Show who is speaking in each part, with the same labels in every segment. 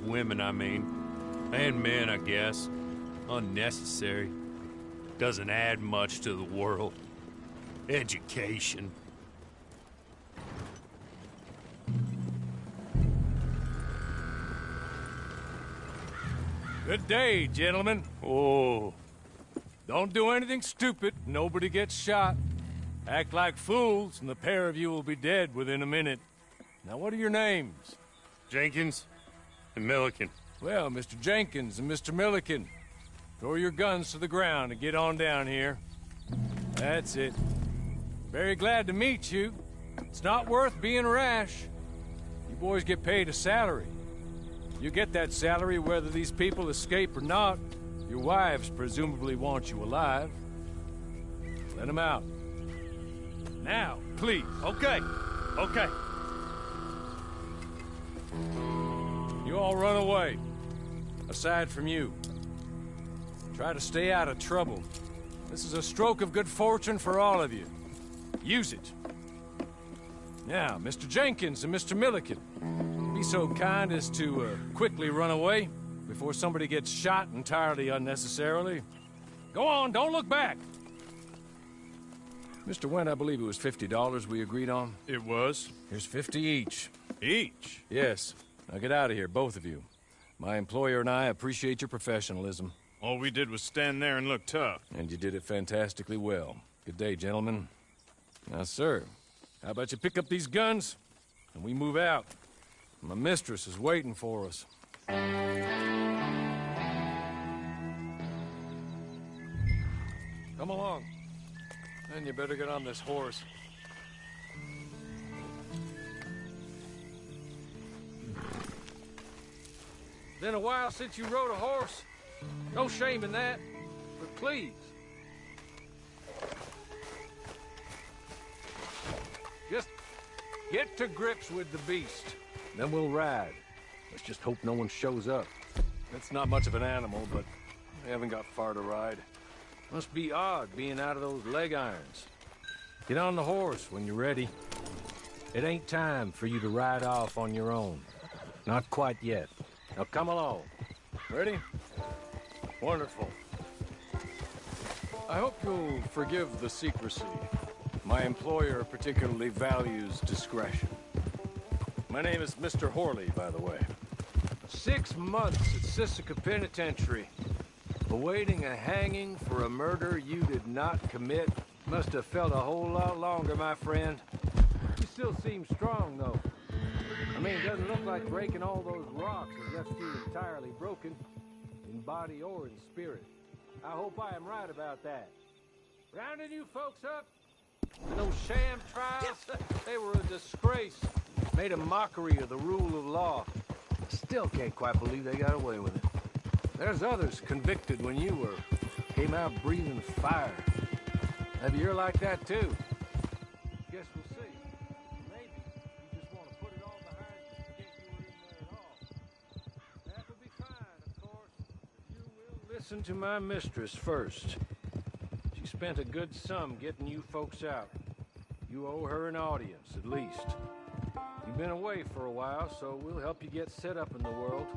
Speaker 1: women, I mean. And men, I guess. Unnecessary. Doesn't add much to the world. Education.
Speaker 2: Good day, gentlemen.
Speaker 1: Oh.
Speaker 2: Don't do anything stupid. Nobody gets shot. Act like fools, and the pair of you will be dead within a minute. Now, what are your names?
Speaker 1: Jenkins and Milliken.
Speaker 2: Well, Mr. Jenkins and Mr. Milliken, throw your guns to the ground and get on down here. That's it. Very glad to meet you. It's not worth being rash. You boys get paid a salary. You get that salary whether these people escape or not. Your wives presumably want you alive. Let them out. Now, please.
Speaker 1: Okay. Okay.
Speaker 2: You all run away. Aside from you. Try to stay out of trouble. This is a stroke of good fortune for all of you. Use it. Now, Mr. Jenkins and Mr. Milliken, be so kind as to quickly run away before somebody gets shot entirely unnecessarily. Go on, don't look back. Mr. Wendt, I believe it was $50 we agreed on.
Speaker 1: It was.
Speaker 2: Here's 50 each.
Speaker 1: Each?
Speaker 2: Yes. Now get out of here, both of you. My employer and I appreciate your professionalism.
Speaker 1: All we did was stand there and look tough.
Speaker 2: And you did it fantastically well. Good day, gentlemen. Now, sir, how about you pick up these guns and we move out? My mistress is waiting for us. Come along. Then you better get on this horse. Been a while since you rode a horse. No shame in that, but please. Just get to grips with the beast. Then we'll ride. Let's just hope no one shows up. It's not much of an animal, but we haven't got far to ride. Must be odd being out of those leg irons. Get on the horse when you're ready. It ain't time for you to ride off on your own. Not quite yet. Now come along. Ready? Wonderful. I hope you'll forgive the secrecy. My employer particularly values discretion. My name is Mr. Horley, by the way. 6 months at Sisika Penitentiary. Awaiting a hanging for a murder you did not commit. Must have felt a whole lot longer, my friend. You still seem strong, though. I mean, it doesn't look like breaking all those rocks has left you entirely broken, in body or in spirit. I hope I am right about that. Rounding you folks up? Those sham trials? They were a disgrace. Made a mockery of the rule of law. Still can't quite believe they got away with it. There's others convicted when you were. Came out breathing fire. Maybe you're like that too. Guess we'll see. Maybe you just want to put it all behind you and forget you were in there at all. That would be fine, of course. You will listen to my mistress first. She spent a good sum getting you folks out. You owe her an audience, at least. You've been away for a while, so we'll help you get set up in the world.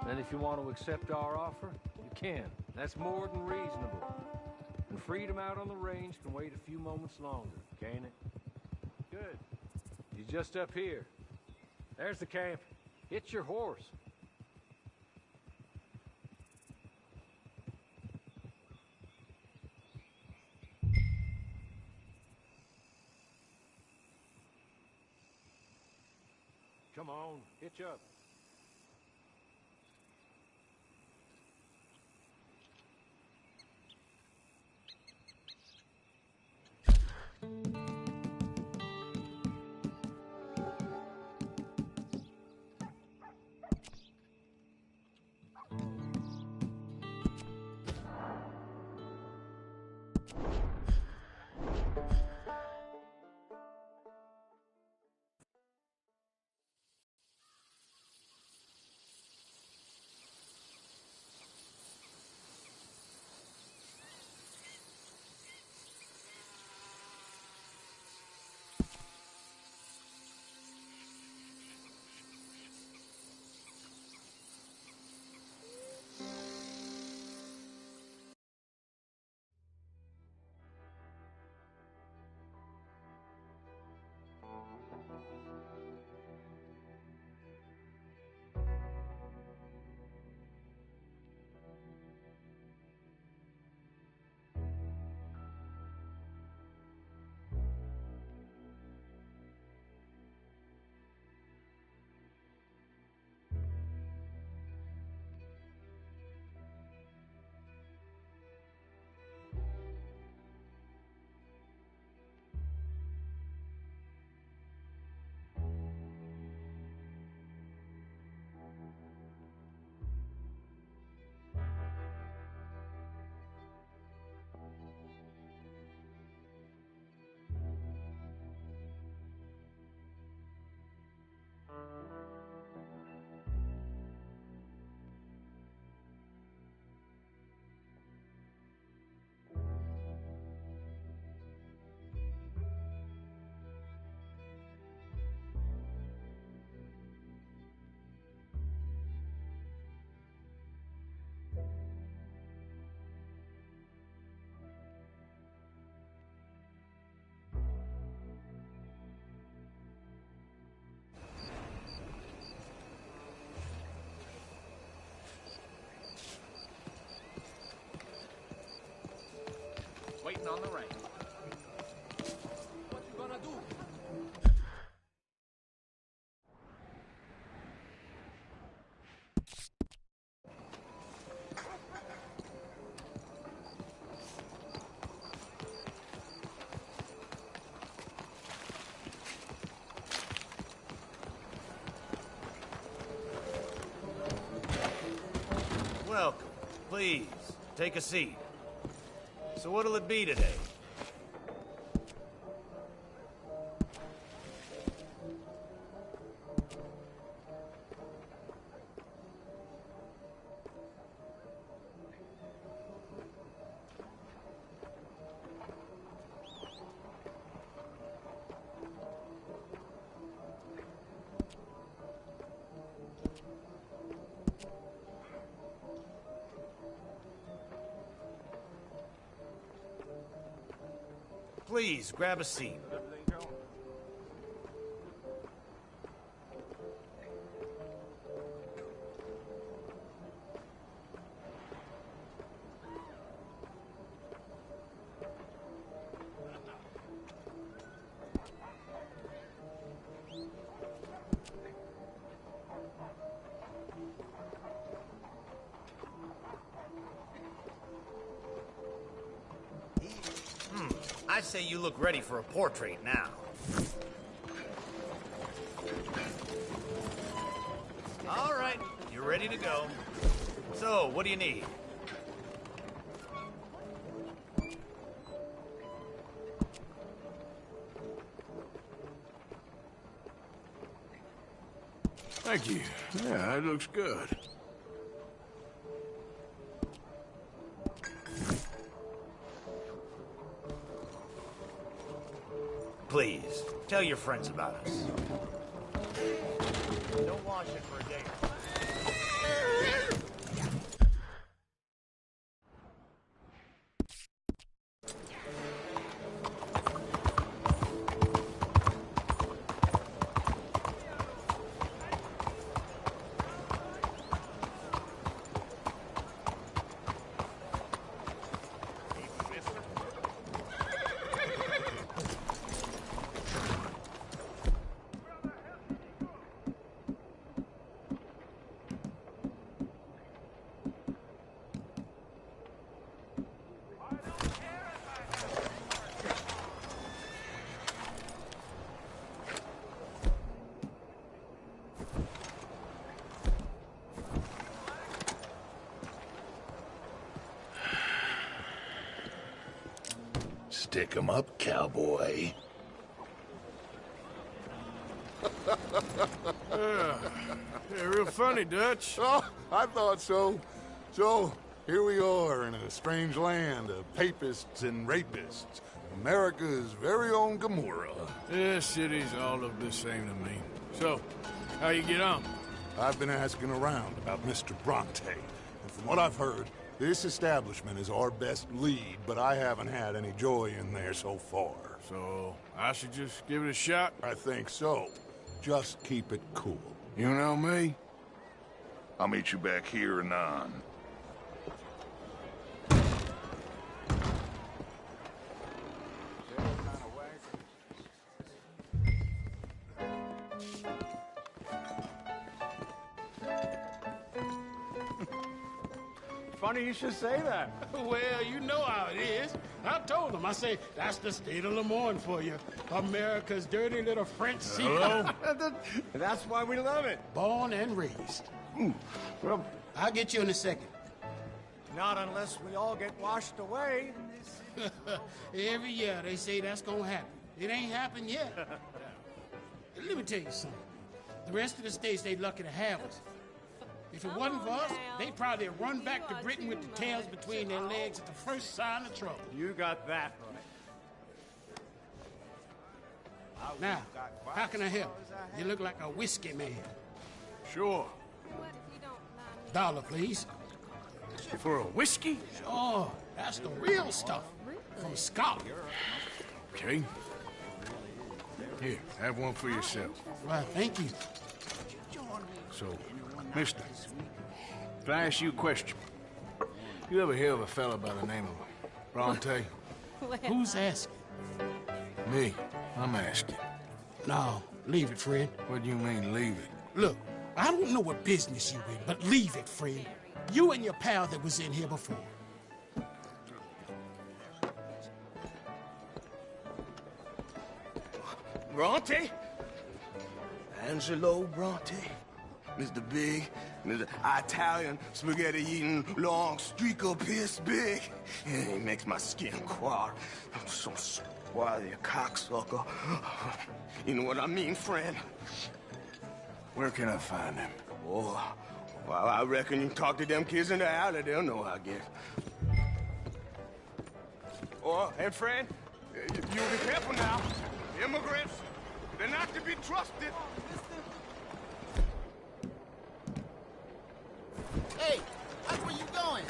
Speaker 2: And if you want to accept our offer, you can. That's more than reasonable. And freedom out on the range can wait a few moments longer, can't it? Good. You're just up here. There's the camp. Hit your horse. Come on, hitch up.
Speaker 3: on the range. What you gonna do?
Speaker 4: Welcome. Please, take a seat. So what'll it be today? Please, grab a seat. I say you look ready for a portrait now. All right, you're ready to go. So, what do you need?
Speaker 2: Thank you. Yeah, it looks good.
Speaker 4: Please, tell your friends about us. Don't wash it for a day.
Speaker 5: Stick 'em up, cowboy.
Speaker 2: Yeah, real funny, Dutch.
Speaker 5: Oh, I thought so. So, here we are in a strange land of papists and rapists. America's very own Gomorrah.
Speaker 2: This city's all look the same to me. So, how you get on?
Speaker 5: I've been asking around about Mr. Bronte, and from what I've heard, this establishment is our best lead, but I haven't had any joy in there so far.
Speaker 2: So, I should just give it a shot?
Speaker 5: I think so. Just keep it cool.
Speaker 2: You know me?
Speaker 5: I'll meet you back here anon.
Speaker 2: Funny you should say that.
Speaker 6: Well, you know how it is. I told them. I say, that's the state of Lemoyne for you. America's dirty little French seacoast.
Speaker 2: That's why we love it.
Speaker 6: Born and raised.
Speaker 2: Well,
Speaker 6: I'll get you in a second.
Speaker 2: not unless we all get washed away.
Speaker 6: Every year they say that's gonna happen. It ain't happened yet. Let me tell you something. The rest of the states, they lucky to have us. If it wasn't for us, they'd probably run back to Britain with the tails between their legs at the first sign of trouble.
Speaker 2: You got that right.
Speaker 6: Now, how can I help? You look like a whiskey man.
Speaker 2: Sure.
Speaker 6: $1, please.
Speaker 2: For a whiskey?
Speaker 6: Oh, that's the real stuff. From Scotland.
Speaker 2: Okay. Here, have one for yourself.
Speaker 6: Well, thank you.
Speaker 2: So, mister, if I ask you a question, you ever hear of a fella by the name of Bronte?
Speaker 6: Who's asking?
Speaker 2: Me. I'm asking.
Speaker 6: No, leave it, friend.
Speaker 2: What do you mean, leave it?
Speaker 6: Look, I don't know what business you in, but leave it, friend. You and your pal that was in here before.
Speaker 7: Bronte? Angelo Bronte? Mr. Big, Mr. Italian, spaghetti-eating, long streaker piss big. He makes my skin crawl. I'm so swarthy, a cocksucker. You know what I mean, friend?
Speaker 2: Where can I find him?
Speaker 7: Oh, well, I reckon you can talk to them kids in the alley. They'll know, I guess. Oh, and friend, you be careful now. Immigrants, they're not to be trusted.
Speaker 8: Hey, that's where you going?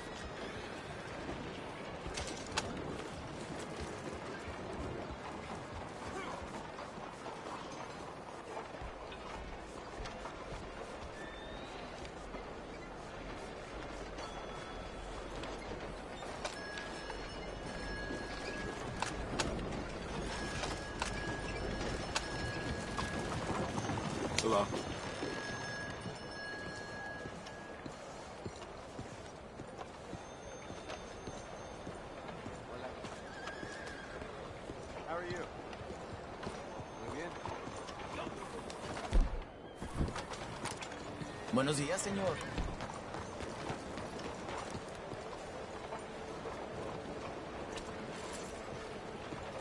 Speaker 7: Hello.
Speaker 2: How are you?
Speaker 8: Buenos días, señor.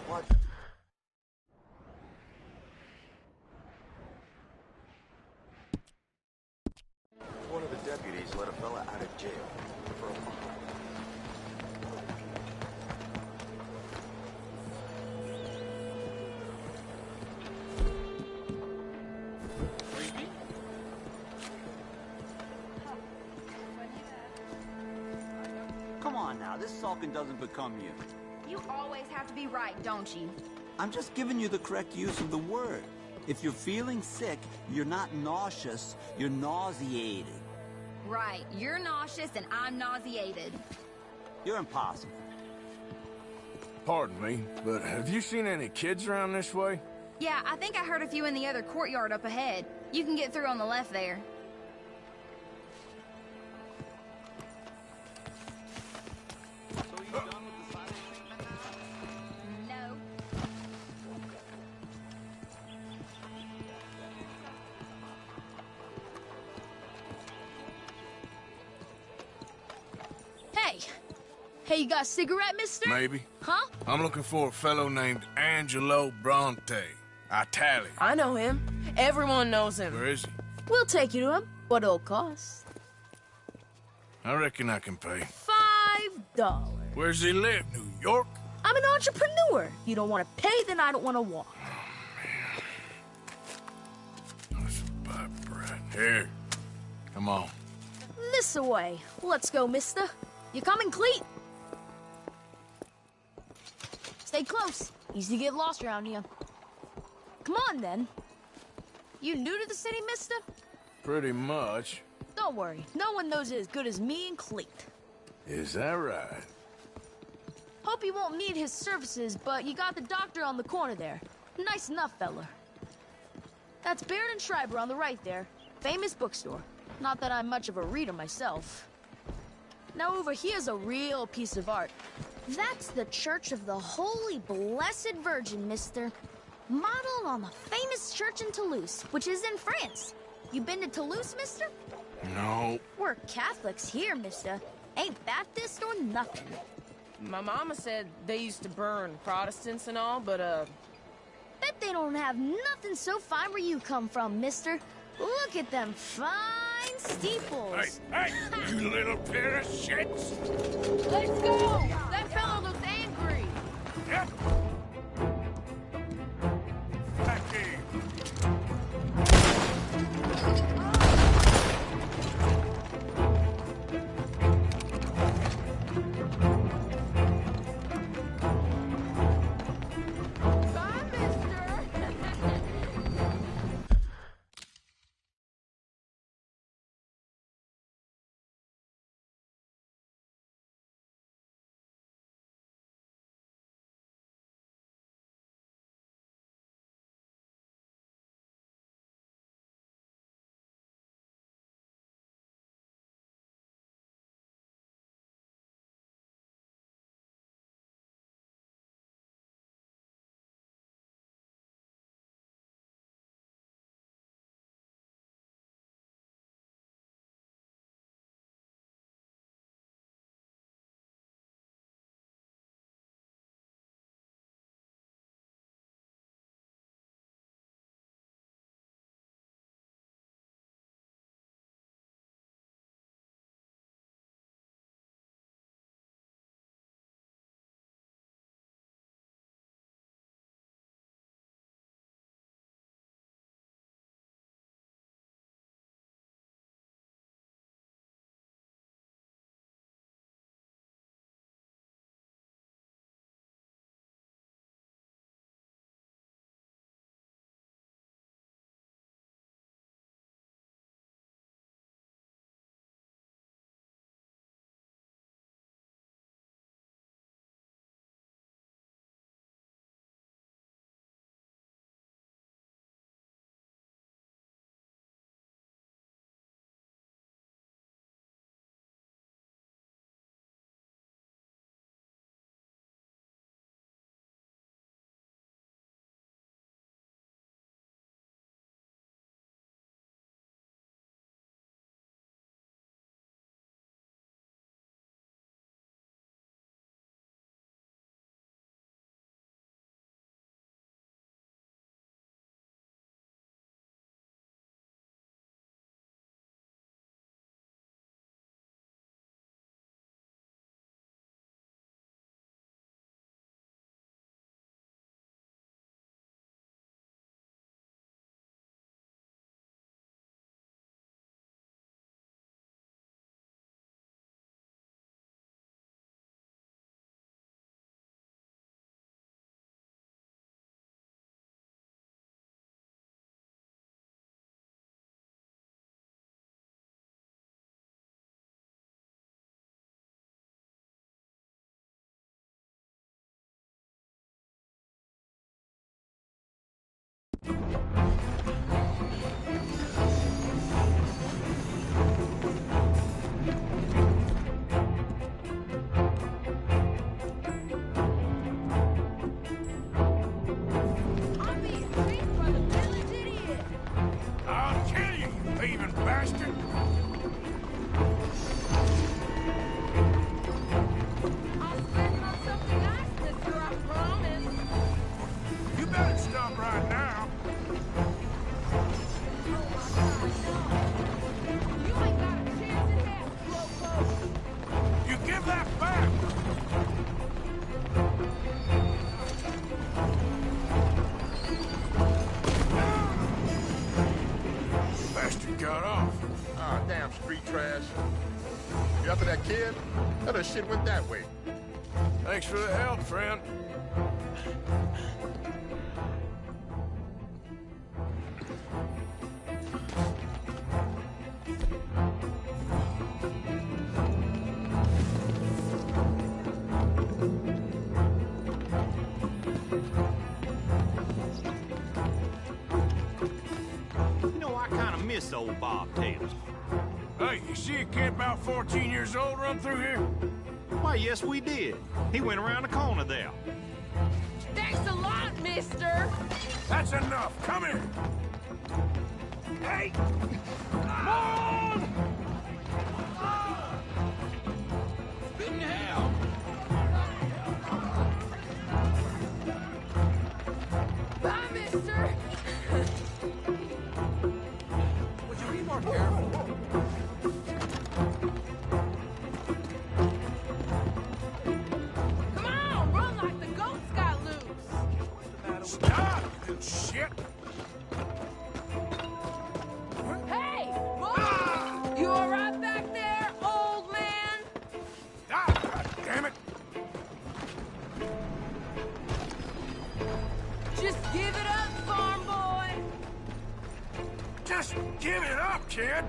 Speaker 8: What?
Speaker 7: One of the deputies let a fella out of jail for a while.
Speaker 8: Come on now, this sulking doesn't become you.
Speaker 9: You always have to be right, don't you?
Speaker 8: I'm just giving you the correct use of the word. If you're feeling sick, you're not nauseous, you're nauseated.
Speaker 9: Right. You're nauseous and I'm nauseated.
Speaker 8: You're impossible.
Speaker 2: Pardon me, but have you seen any kids around this way?
Speaker 9: Yeah, I think I heard a few in the other courtyard up ahead. You can get through on the left there.
Speaker 8: So you done with the silent treatment now?
Speaker 9: No.
Speaker 10: Hey! Hey, you got a cigarette, mister?
Speaker 2: Maybe.
Speaker 10: Huh?
Speaker 2: I'm looking for a fellow named Angelo Bronte. Italian.
Speaker 11: I know him. Everyone knows him.
Speaker 2: Where is he?
Speaker 10: We'll take you to him. What it'll cost?
Speaker 2: I reckon I can pay.
Speaker 10: $5.
Speaker 2: Where's he live? New York?
Speaker 10: I'm an entrepreneur. You don't want to pay, then I don't want to walk.
Speaker 2: Let's buy bread. Here. Come on.
Speaker 10: This away. Let's go, mister. You coming, Cleet? Stay close. Easy to get lost around here. Come on, then. You new to the city, mister?
Speaker 2: Pretty much.
Speaker 10: Don't worry. No one knows it as good as me and Cleet.
Speaker 2: Is that right?
Speaker 10: Hope you won't need his services, but you got the doctor on the corner there. Nice enough, fella. That's Baird and Schreiber on the right there. Famous bookstore. Not that I'm much of a reader myself. Now over here's a real piece of art. That's the Church of the Holy Blessed Virgin, mister. Modeled on the famous church in Toulouse, which is in France. You been to Toulouse, mister?
Speaker 2: No.
Speaker 10: We're Catholics here, mister. Ain't Baptist or nothing.
Speaker 11: My mama said they used to burn Protestants and all, but,
Speaker 10: Bet they don't have nothing so fine where you come from, mister. Look at them fine steeples.
Speaker 2: Hey, you little pair of shits!
Speaker 11: let's go! That fellow looks angry.
Speaker 2: Yep. I'll kill you, you thieving bastard! You better stop right now. You give that back! Bastard got off.
Speaker 12: Ah, damn street trash. You after that kid? That other shit went that way.
Speaker 2: Thanks for the help, friend.
Speaker 13: You know, I kind of miss old Bob Taylor.
Speaker 2: Hey, you see a kid about 14 years old run through here?
Speaker 13: Why, yes, we did. He went around the corner there.
Speaker 11: Thanks a lot, mister.
Speaker 2: That's enough. Come here. Hey! Mom! What in hell?
Speaker 11: Bye, mister.
Speaker 3: Would you be more careful?
Speaker 11: Come on, run like the goats got loose.
Speaker 2: Stop, you shit!
Speaker 11: Hey, Bob! You all right back there, old man?
Speaker 2: Ah, God damn it!
Speaker 11: Just give it up, farm boy.
Speaker 2: Just give it up, kid!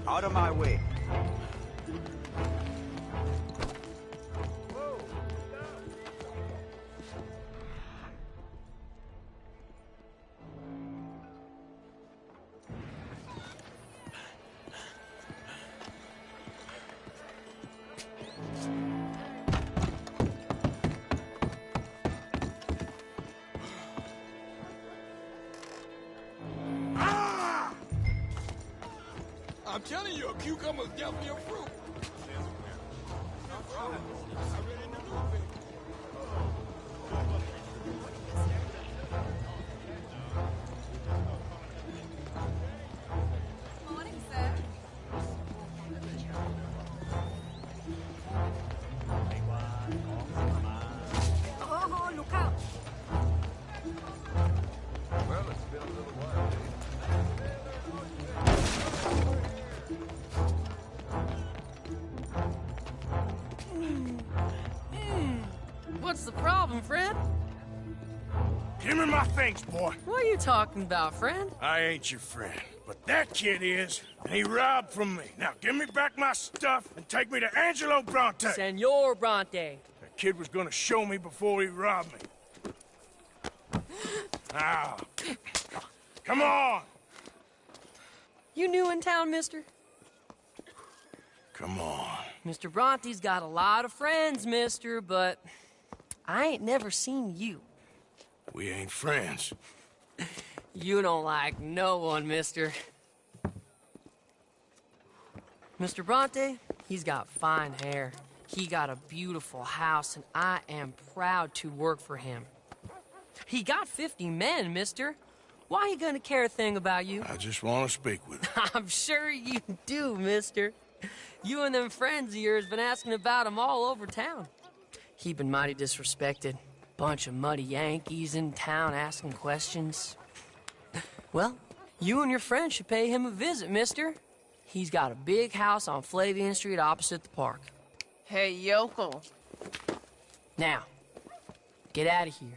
Speaker 8: Out of my way.
Speaker 3: I'm telling you, a cucumber's definitely a fruit.
Speaker 9: Morning, sir. Oh, look out.
Speaker 12: Well, it's been a little while.
Speaker 11: What's the problem, friend?
Speaker 2: Give me my things, boy.
Speaker 11: What are you talking about, friend?
Speaker 2: I ain't your friend, but that kid is, and he robbed from me. Now give me back my stuff and take me to Angelo Bronte.
Speaker 11: Senor Bronte.
Speaker 2: That kid was gonna show me before he robbed me. Now, come on.
Speaker 11: You new in town, mister?
Speaker 2: Come on.
Speaker 11: Mr. Bronte's got a lot of friends, mister, but I ain't never seen you.
Speaker 2: We ain't friends.
Speaker 11: You don't like no one, mister. Mr. Bronte, he's got fine hair. He got a beautiful house, and I am proud to work for him. He got 50 men, mister. Why he gonna care a thing about you?
Speaker 2: I just want to speak with him.
Speaker 11: I'm sure you do, mister. You and them friends of yours been asking about him all over town. He been mighty disrespected. Bunch of muddy Yankees in town asking questions. Well, you and your friend should pay him a visit, mister. He's got a big house on Flavian Street opposite the park.
Speaker 14: Hey, yokel.
Speaker 11: Now, get out of here.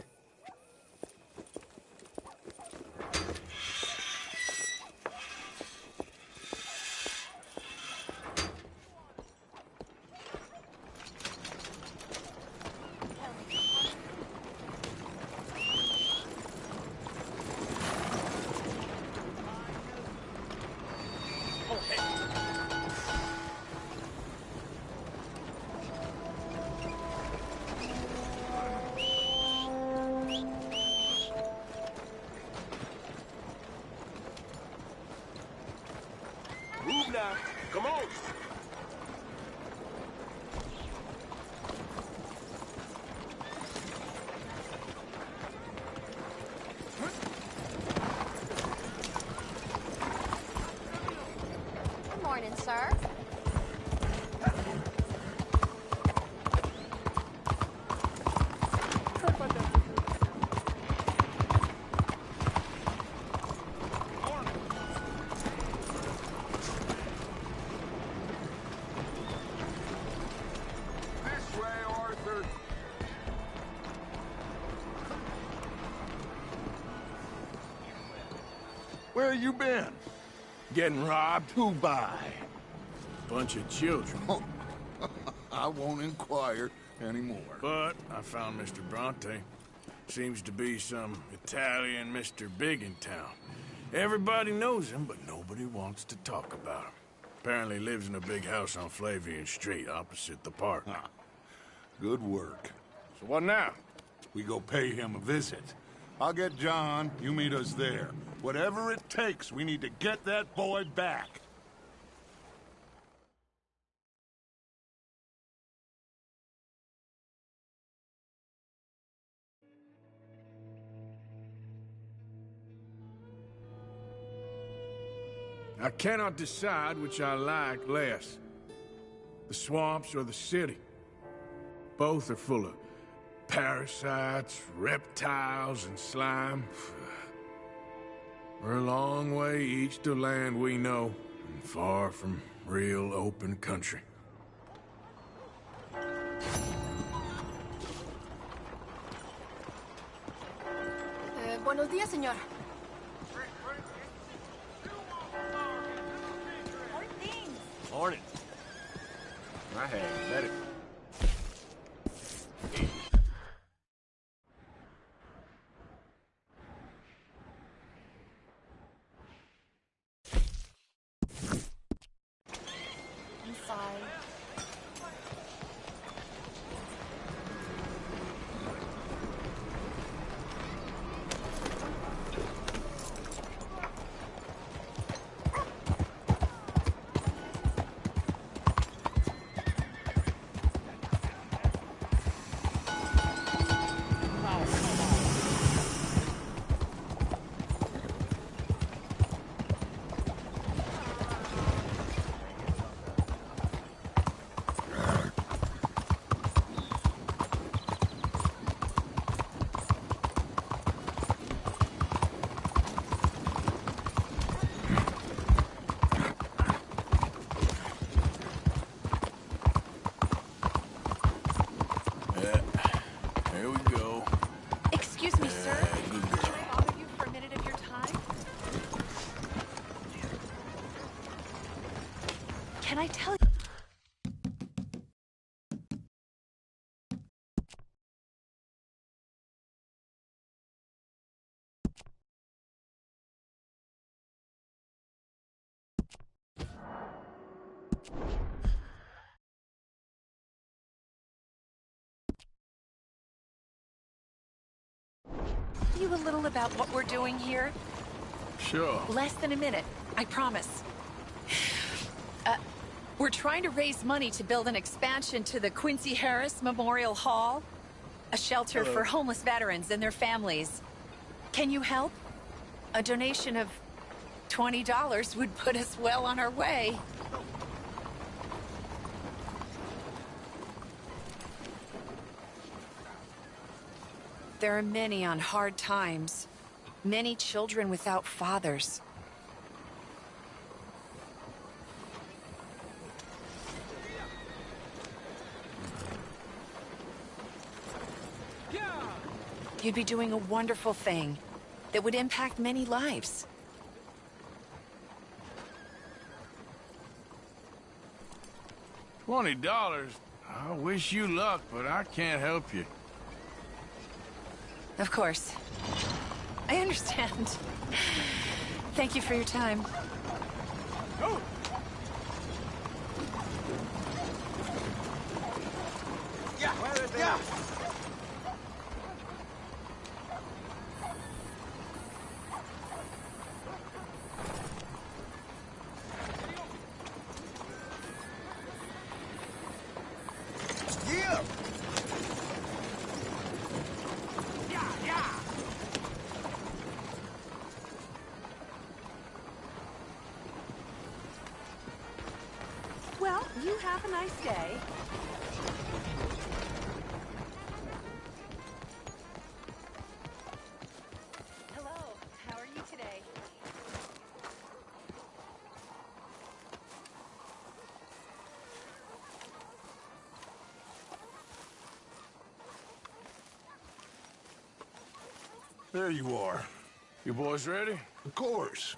Speaker 3: now. Come on.
Speaker 15: Good morning, sir.
Speaker 2: Where you been? Getting robbed? Who by?
Speaker 13: Bunch of children.
Speaker 5: Oh, I won't inquire anymore.
Speaker 13: But I found Mr. Bronte. Seems to be some Italian Mr. Big in town. Everybody knows him, but nobody wants to talk about him. Apparently lives in a big house on Flavian Street, opposite the park.
Speaker 5: Good work.
Speaker 2: So what now?
Speaker 5: We go pay him a visit. I'll get John, you meet us there. Whatever it takes, we need to get that boy back.
Speaker 13: I cannot decide which I like less. The swamps or the city. Both are full of parasites, reptiles, and slime. We're a long way east of land we know, and far from real open country.
Speaker 10: Buenos días, señor.
Speaker 2: Morning. I had better.
Speaker 15: Can I tell you? You a little about what we're doing here?
Speaker 13: Sure.
Speaker 15: Less than a minute, I promise. We're trying to raise money to build an expansion to the Quincy Harris Memorial Hall, a shelter for homeless veterans and their families. Can you help? A donation of $20 would put us well on our way. There are many on hard times, many children without fathers. You'd be doing a wonderful thing that would impact many lives.
Speaker 13: $20? I wish you luck, but I can't help you.
Speaker 15: Of course. I understand. Thank you for your time.
Speaker 13: Oh.
Speaker 3: Yeah, yeah.
Speaker 15: You have a nice day. Hello, how are you today?
Speaker 5: There you are.
Speaker 13: You boys ready?
Speaker 5: Of course.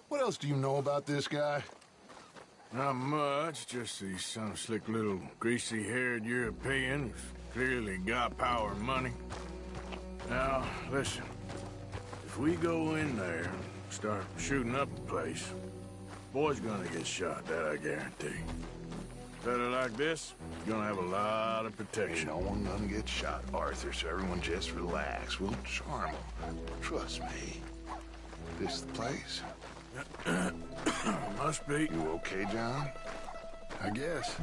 Speaker 5: What else do you know about this guy?
Speaker 13: Not much, just he's some slick little greasy-haired European who's clearly got power and money. Now, listen. If we go in there and start shooting up the place, boy's gonna get shot, that I guarantee. Better like this, you're gonna have a lot of protection.
Speaker 5: Ain't no one gonna get shot, Arthur, so everyone just relax. We'll charm them. Trust me. This the place?
Speaker 13: Must be.
Speaker 5: You okay, John?
Speaker 13: I guess.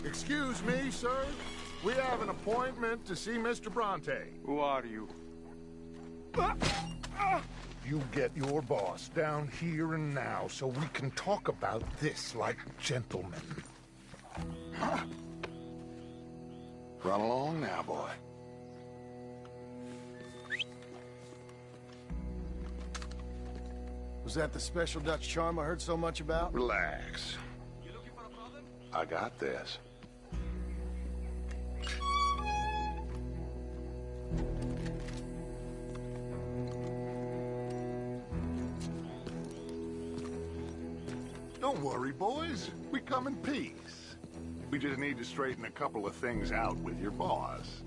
Speaker 5: Excuse me, sir. We have an appointment to see Mr. Bronte.
Speaker 16: Who are you?
Speaker 5: You get your boss down here and now so we can talk about this like gentlemen. Run along now, boy.
Speaker 2: Was that the special Dutch charm I heard so much about?
Speaker 5: Relax. I got this. Don't worry, boys. We come in peace. We just need to straighten a couple of things out with your boss.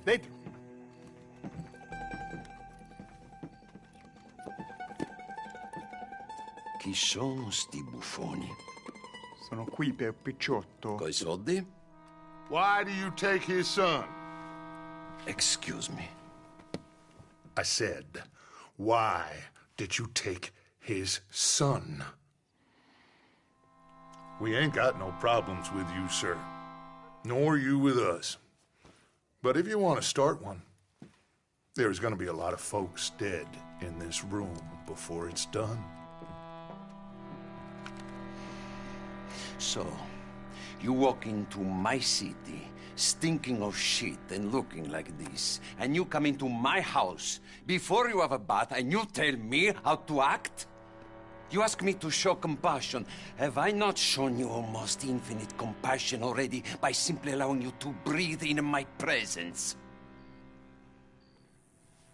Speaker 5: Dentro.
Speaker 17: Chi sono sti buffoni?
Speaker 16: Sono qui per Picciotto.
Speaker 17: Coi soldi?
Speaker 5: Why do you take his son?
Speaker 17: Excuse me.
Speaker 5: I said, why did you take his son? We ain't got no problems with you, sir. Nor you with us. But if you want to start one, there's going to be a lot of folks dead in this room before it's done.
Speaker 17: So, you walk into my city, stinking of shit and looking like this, and you come into my house before you have a bath and you tell me how to act? You ask me to show compassion. Have I not shown you almost infinite compassion already by simply allowing you to breathe in my presence?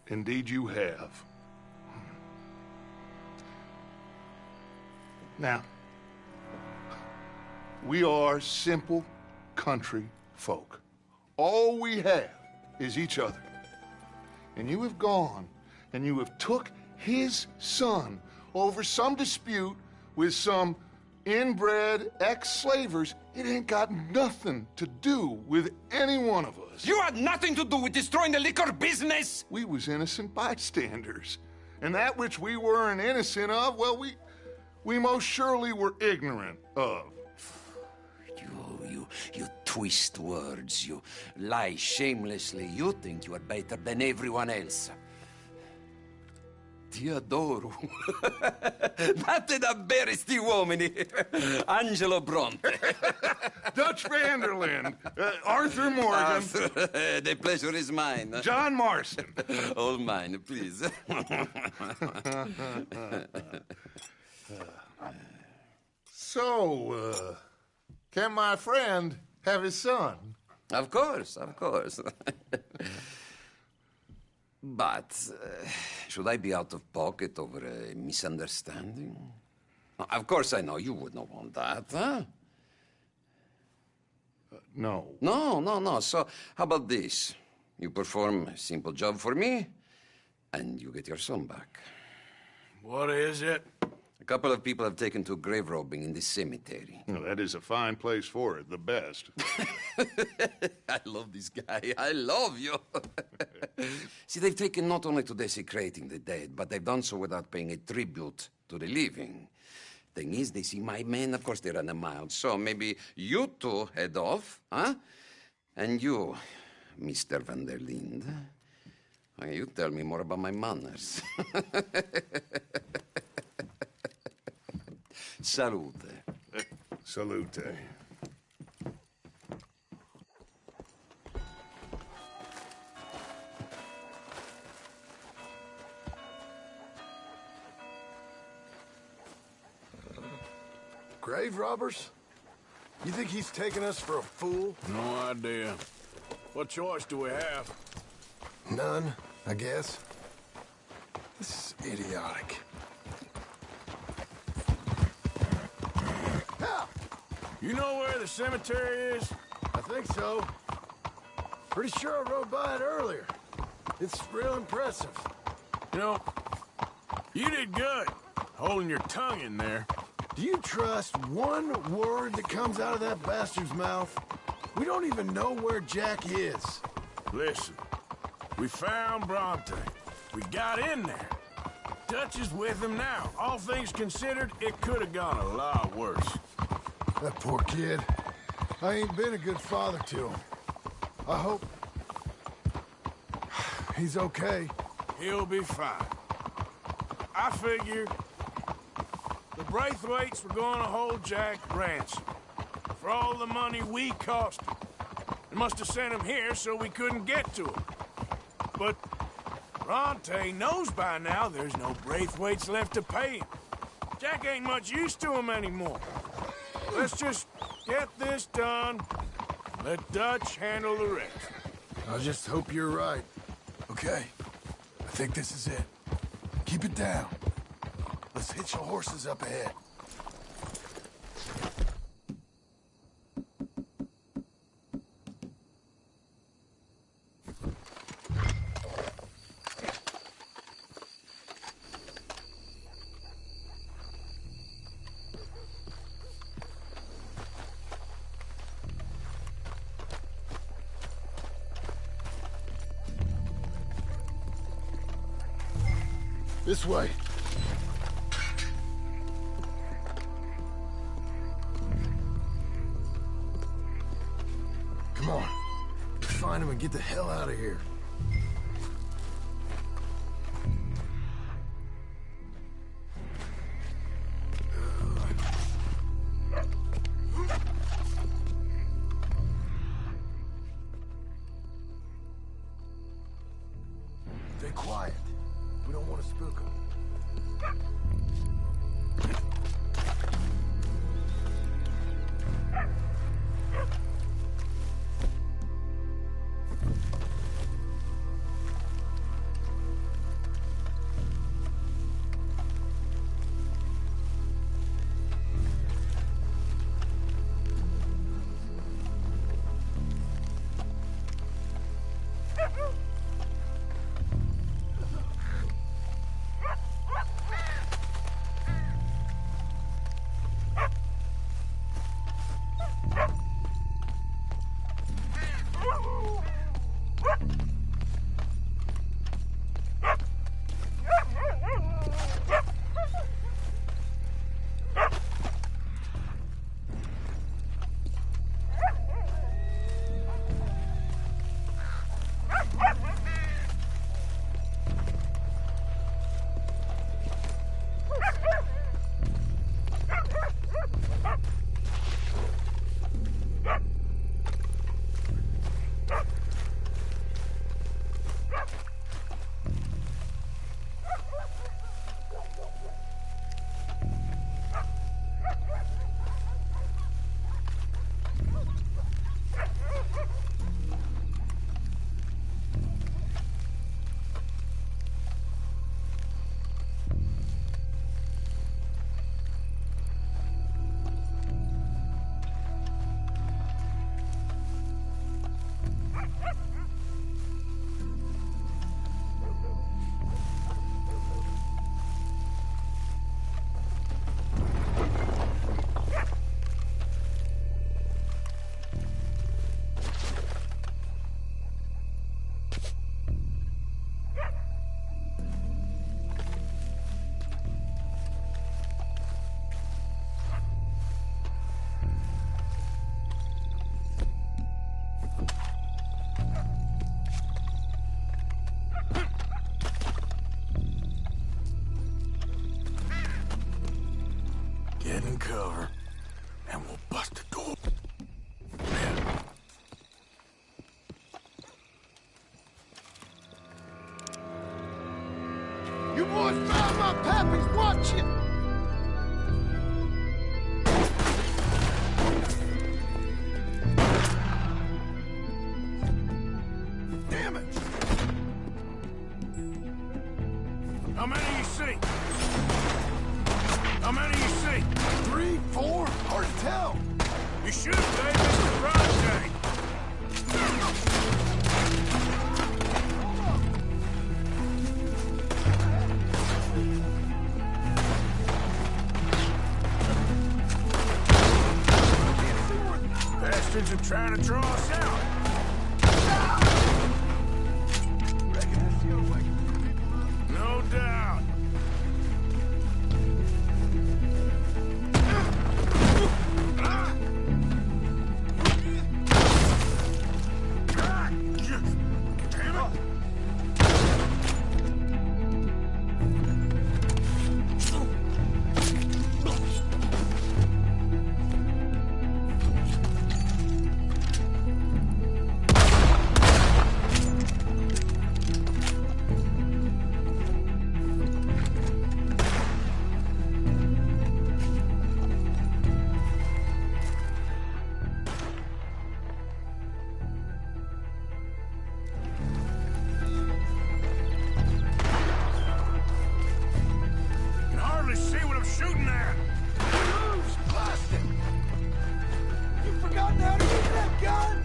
Speaker 5: Indeed you have. Now, we are simple country folk. All we have is each other. And you have gone and you have took his son over some dispute with some inbred ex-slavers. It ain't got nothing to do with any one of us.
Speaker 17: You had nothing to do with destroying the liquor business!
Speaker 5: We was innocent bystanders. And that which we weren't innocent of, well, we most surely were ignorant of.
Speaker 17: You twist words, you lie shamelessly. You think you are better than everyone else. Ti adoro. Date davvero sti uomini. Angelo Bronte.
Speaker 5: Dutch Vanderland. Arthur Morgan.
Speaker 17: The pleasure is mine.
Speaker 5: John Marston.
Speaker 17: All mine, please.
Speaker 5: So, can my friend have his son?
Speaker 17: Of course, of course. But, should I be out of pocket over a misunderstanding? Of course I know you would not want that, huh?
Speaker 5: No.
Speaker 17: No. So, how about this? You perform a simple job for me, and you get your son back.
Speaker 13: What is it?
Speaker 17: A couple of people have taken to grave robbing in this cemetery.
Speaker 5: Well, that is a fine place for it, the best.
Speaker 17: I love this guy. I love you. See, they've taken not only to desecrating the dead, but they've done so without paying a tribute to the living. Thing is, they see my men, of course they run a mile, so maybe you two head off, huh? And you, Mr. Van der Linde, you tell me more about my manners. Salute.
Speaker 5: Salute.
Speaker 2: Grave robbers? You think he's taking us for a fool?
Speaker 13: No idea. What choice do we have?
Speaker 2: None, I guess. This is idiotic.
Speaker 13: You know where the cemetery is?
Speaker 2: I think so. Pretty sure I rode by it earlier. It's real impressive.
Speaker 13: You know, you did good, holding your tongue in there.
Speaker 2: Do you trust one word that comes out of that bastard's mouth? We don't even know where Jack is.
Speaker 13: Listen, we found Bronte. We got in there. Dutch is with him now. All things considered, it could have gone a lot worse.
Speaker 2: That poor kid. I ain't been a good father to him. I hope he's okay.
Speaker 13: He'll be fine. I figure the Braithwaites were going to hold Jack ransom for all the money we cost him. They must have sent him here so we couldn't get to him. But Bronte knows by now there's no Braithwaites left to pay him. Jack ain't much use to him anymore. Let's just get this done. Let Dutch handle the rest.
Speaker 2: I just hope you're right. Okay, I think this is it. Keep it down. Let's hitch the horses up ahead. This way. Come on. Let's find him and get the hell out of here. Stay quiet. We don't want to spook him.
Speaker 5: boys found my pappies. Watch it.
Speaker 13: Damn it! How many you see? How many you see?
Speaker 5: 3, 4, hard to tell.
Speaker 13: You should say Mr. Bronte. Bastards are trying to draw us out. No doubt. Shooting at?
Speaker 5: Moves, plastic. You forgotten how to use that gun?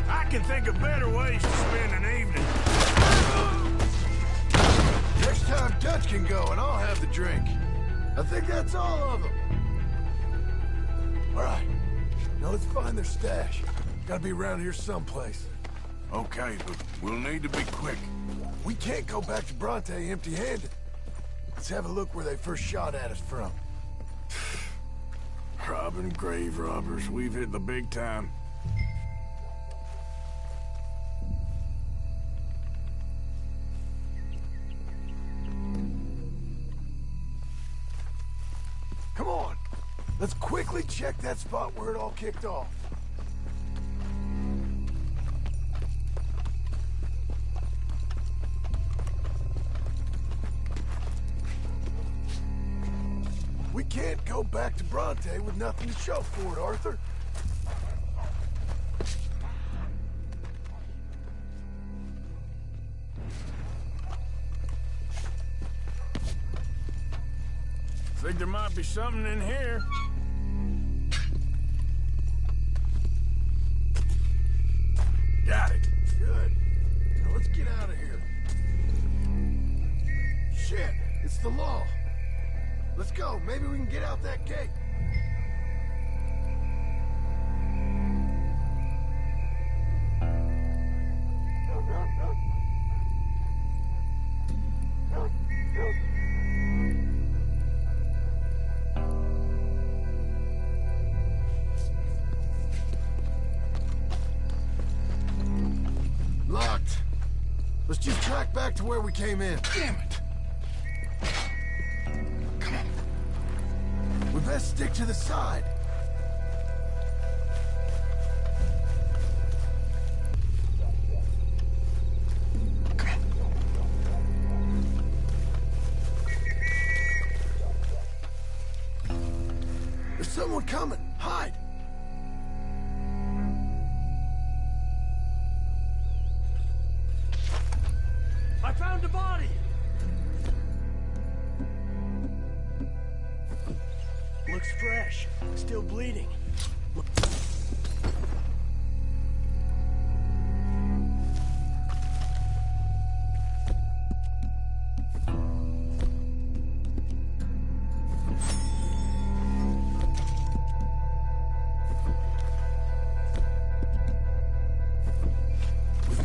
Speaker 13: I can think of better ways to spend an evening.
Speaker 5: Next time Dutch can go and I'll have the drink. I think that's all of them. All right, now let's find their stash. Gotta be around here someplace.
Speaker 13: Okay, but we'll need to be quick.
Speaker 5: We can't go back to Bronte empty-handed. Let's have a look where they first shot at us from.
Speaker 13: Robbing grave robbers. We've hit the big time.
Speaker 5: Come on. Let's quickly check that spot where it all kicked off. We can't go back to Bronte with nothing to show for it, Arthur.
Speaker 13: Think there might be something in here. Got it.
Speaker 5: Good. Now let's get out of here. Shit, it's the law. Let's go. Maybe we can get out that gate. Locked. Let's just track back to where we came in. Damn it. We best stick to the side. There's someone coming. Hide.
Speaker 3: I found a body! Looks fresh. Still bleeding.
Speaker 5: With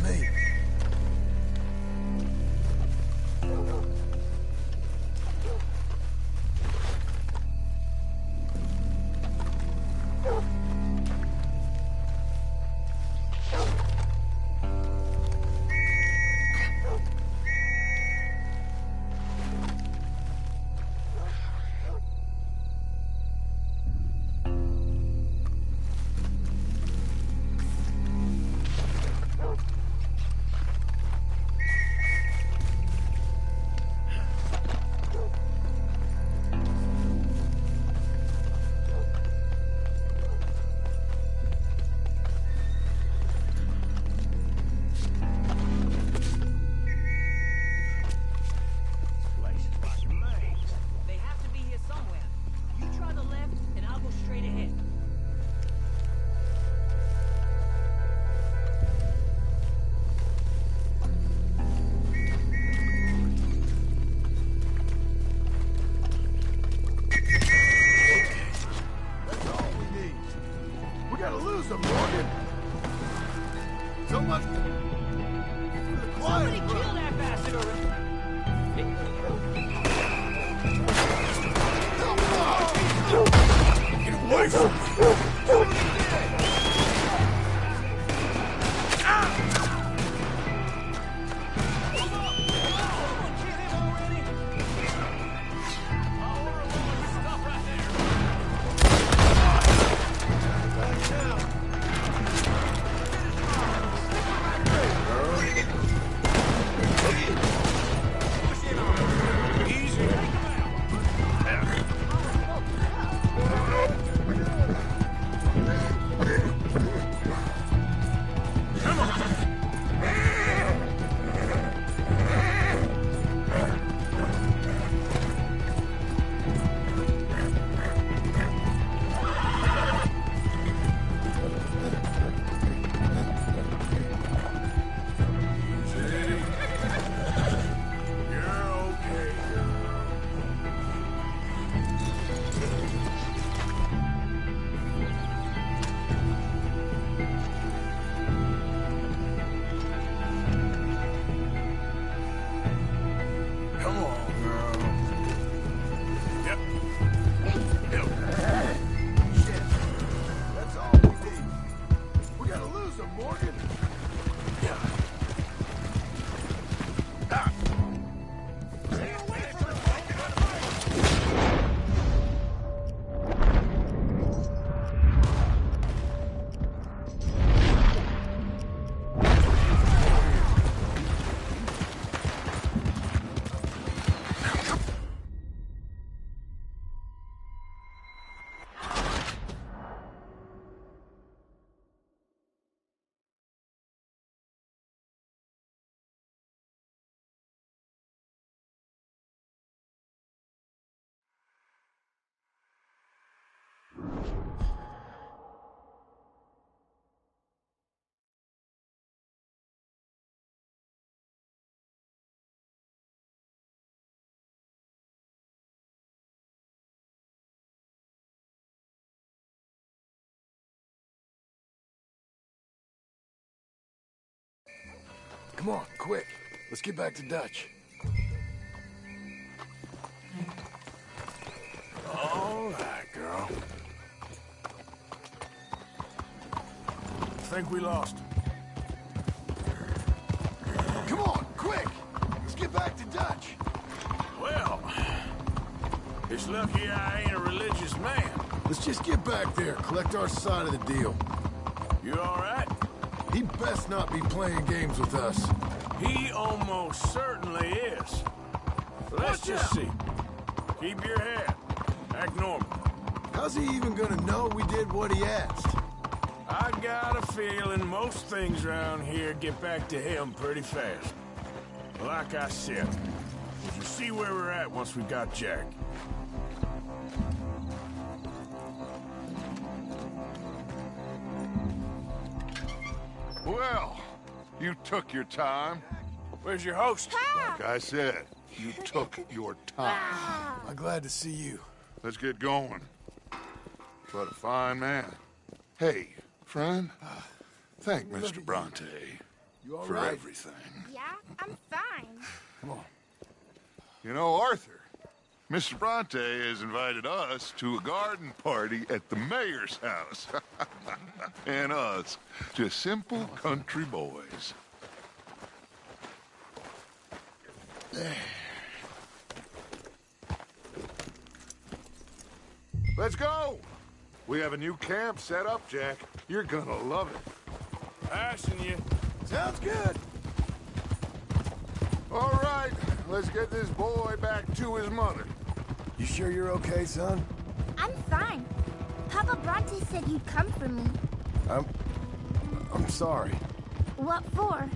Speaker 5: me.
Speaker 3: Somebody kill that bastard already!
Speaker 13: Get away from me!
Speaker 2: Come on, quick. Let's get back to Dutch.
Speaker 13: All right, girl. Think we lost him.
Speaker 2: Come on, quick! Let's get back to Dutch.
Speaker 13: Well, it's lucky I ain't a religious man.
Speaker 2: Let's just get back there, collect our side of the deal.
Speaker 13: You all right?
Speaker 2: He best not be playing games with us.
Speaker 13: He almost certainly is. Let's just see. Keep your head. Act normal.
Speaker 2: How's he even gonna know we did what he asked?
Speaker 13: I got a feeling most things around here get back to him pretty fast. Like I said, you see where we're at once we got Jack.
Speaker 5: Well, you took your time.
Speaker 13: Where's your host?
Speaker 5: Like I said, you took your time.
Speaker 2: I'm glad to see you.
Speaker 5: Let's get going. What a fine man. Hey, friend, thank Mr. Bronte for everything.
Speaker 9: Yeah, I'm fine.
Speaker 2: Come on.
Speaker 5: You know, Arthur, Mr. Bronte has invited us to a garden party at the mayor's house. And us, just simple country boys. Let's go! We have a new camp set up, Jack. You're gonna love it.
Speaker 13: Passing you.
Speaker 2: Sounds good.
Speaker 5: All right, let's get this boy back to his mother.
Speaker 2: You sure you're okay, son?
Speaker 9: I'm fine. Papa Bronte said you'd come for me.
Speaker 2: I'm sorry.
Speaker 9: What for?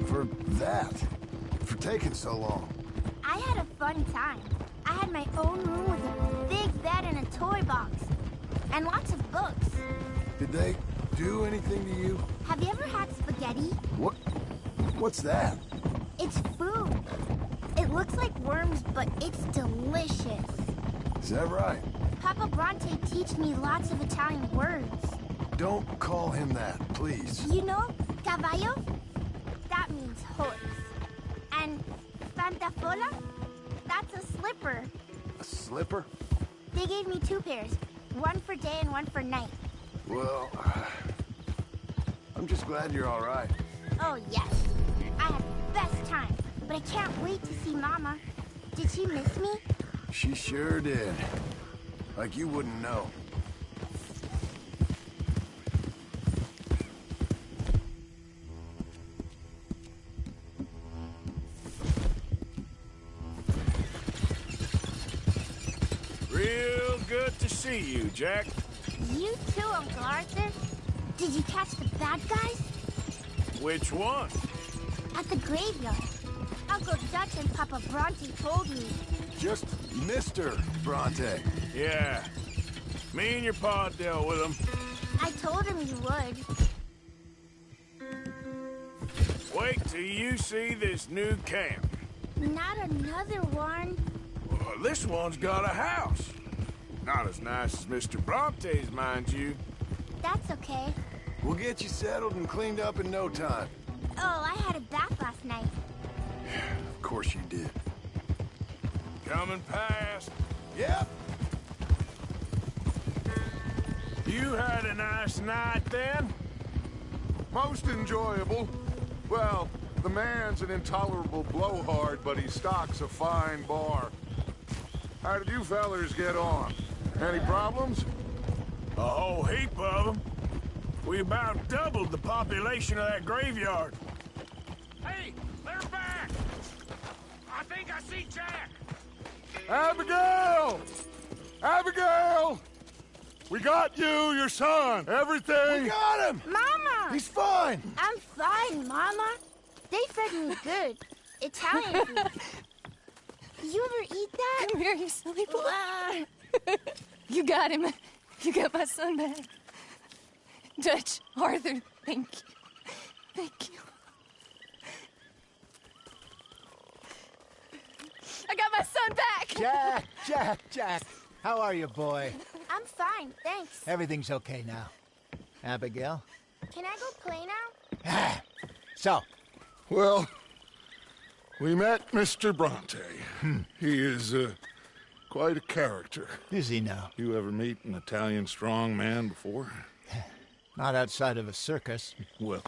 Speaker 2: For that. For taking so long.
Speaker 9: I had a fun time. I had my own room with a big bed and a toy box. And lots of books.
Speaker 2: Did they do anything to you?
Speaker 9: Have you ever had spaghetti?
Speaker 2: What's that?
Speaker 9: It's food. It looks like worms, but it's delicious.
Speaker 2: Is that right?
Speaker 9: Papa Bronte teach me lots of Italian words.
Speaker 2: Don't call him that, please.
Speaker 9: You know, caballo?
Speaker 2: slipper?
Speaker 9: They gave me 2 pairs. One for day and one for night.
Speaker 2: Well, I'm just glad you're all right.
Speaker 9: Oh, yes. I had the best time. But I can't wait to see Mama. Did she miss me?
Speaker 2: She sure did. Like you wouldn't know.
Speaker 13: Real good to see you, Jack.
Speaker 9: You too, Uncle Arthur. Did you catch the bad guys?
Speaker 13: Which one?
Speaker 9: At the graveyard. Uncle Dutch and Papa Bronte told me.
Speaker 2: Just Mr. Bronte.
Speaker 13: Yeah. Me and your pa dealt with him.
Speaker 9: I told him you would.
Speaker 13: Wait till you see this new camp.
Speaker 9: Not another one.
Speaker 13: Well, this one's got a house. Not as nice as Mr. Bronte's, mind you.
Speaker 9: That's okay.
Speaker 2: We'll get you settled and cleaned up in no time.
Speaker 9: Oh, I had a bath last night.
Speaker 2: Of course you did.
Speaker 13: Coming past.
Speaker 2: Yep.
Speaker 13: You had a nice night then?
Speaker 5: Most enjoyable. Well, the man's an intolerable blowhard, but he stocks a fine bar. How did you fellers get on? Any problems?
Speaker 13: A whole heap of them. We about doubled the population of that graveyard.
Speaker 3: Hey, they're back! I think I see Jack!
Speaker 5: Abigail! Abigail! We got you, your son, everything.
Speaker 2: We got him!
Speaker 9: Mama!
Speaker 2: He's fine!
Speaker 9: I'm fine, Mama. They fed me good. Italian food. You ever eat that?
Speaker 15: Come here, you silly boy. You got him. You got my son back. Dutch, Arthur, thank you. Thank you. I got my son back!
Speaker 18: Jack. How are you, boy?
Speaker 9: I'm fine, thanks.
Speaker 18: Everything's okay now. Abigail?
Speaker 9: Can I go play now?
Speaker 18: So?
Speaker 5: Well, we met Mr. Bronte. He is quite a character.
Speaker 18: Is he now?
Speaker 5: You ever meet an Italian strong man before?
Speaker 18: Not outside of a circus.
Speaker 5: Well,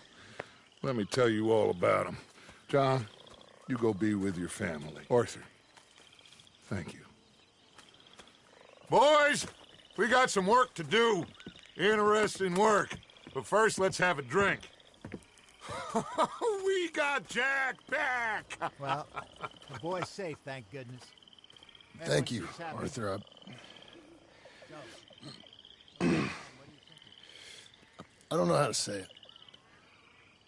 Speaker 5: let me tell you all about him. John, you go be with your family. Arthur, thank you. Boys, we got some work to do. Interesting work. But first, let's have a drink. We got Jack back!
Speaker 18: Well, the boy's safe, thank goodness.
Speaker 2: Thank you, Arthur. I don't know how to say it.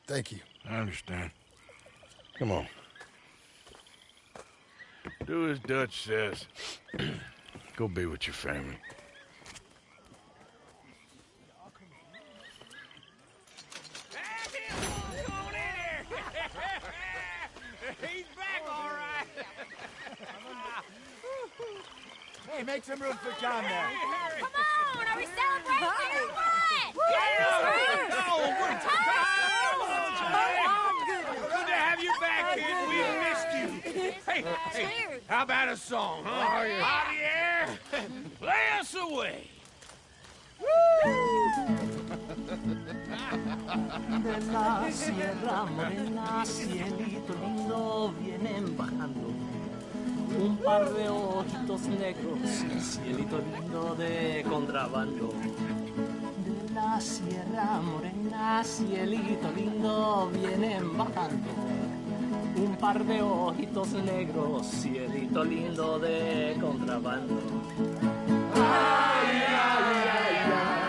Speaker 2: Thank you.
Speaker 13: I understand.
Speaker 2: Come on.
Speaker 13: Do as Dutch says. Go be with your family.
Speaker 3: He's back, all right.
Speaker 18: Hey, make some room for John there.
Speaker 9: Come on, are we celebrating or what?
Speaker 3: Good to have you back, kid. We missed you. Hey, how about a song, huh? Out of the air. Play us away.
Speaker 19: De la sierra morena, cielito lindo, vienen bajando un par de ojitos negros, cielito lindo de contrabando. De la sierra morena, cielito lindo, vienen bajando un par de ojitos negros, cielito lindo de contrabando. Ay, ay, ay, ay,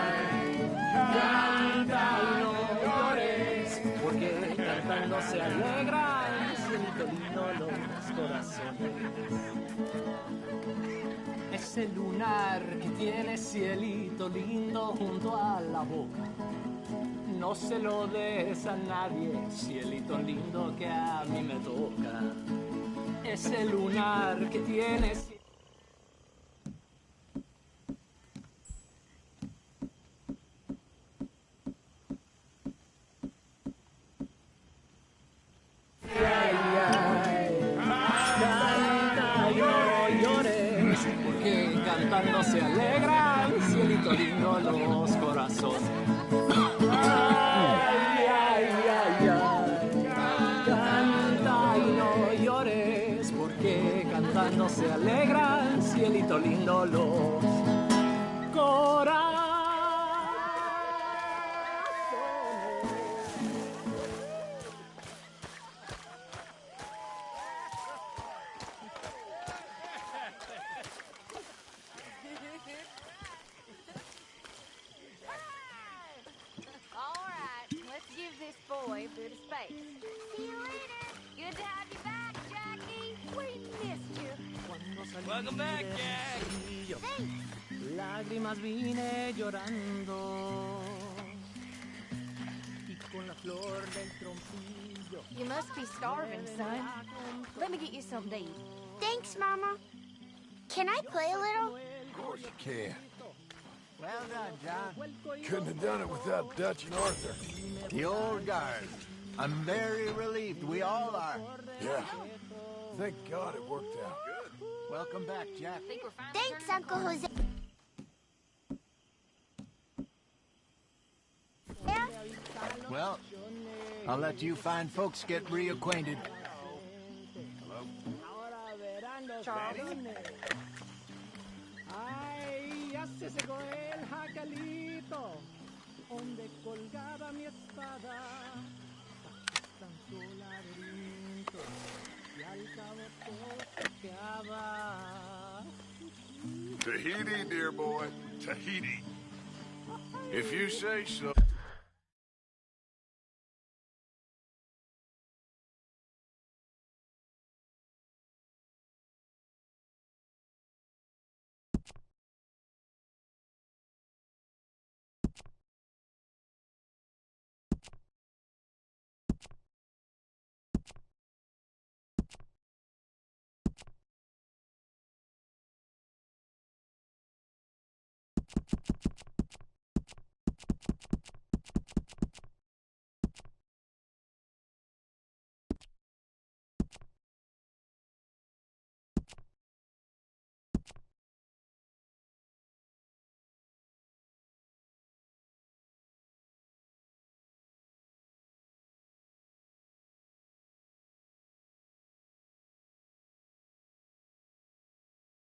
Speaker 19: canta y no llores, porque cantando se alegran, cielito lindo los corazones. Ese lunar que tiene cielito lindo junto a la boca, no se lo des a nadie, cielito lindo que a mí me toca. Ese lunar que tiene canta y no llores, porque cuando se alegran, cielito lindo, los corazones.
Speaker 20: All right, let's give this boy a bit of space. See you later. Good to have you back, Jackie. We missed you.
Speaker 11: Welcome back, Jack.
Speaker 20: Thanks.
Speaker 19: Lágrimas vine llorando y con la flor del trompillo.
Speaker 20: You must be starving, son. Let me get you something to eat.
Speaker 9: Thanks, Mama. Can I play a little?
Speaker 2: Of course you can.
Speaker 18: Well done, John.
Speaker 2: Couldn't have done it without Dutch and Arthur.
Speaker 18: The old guard. I'm very relieved. We all are.
Speaker 2: Yeah. Thank God it worked out.
Speaker 18: Welcome back, Jack.
Speaker 9: Thanks, Uncle Jose. Yeah?
Speaker 18: Well, I'll let you fine folks get reacquainted.
Speaker 19: Charles. Ay, ya se secó el jacalito, donde colgaba mi espada. Tanto laberinto, y al cabo todo se quedaba.
Speaker 2: Tahiti, dear boy. Tahiti. If you say so.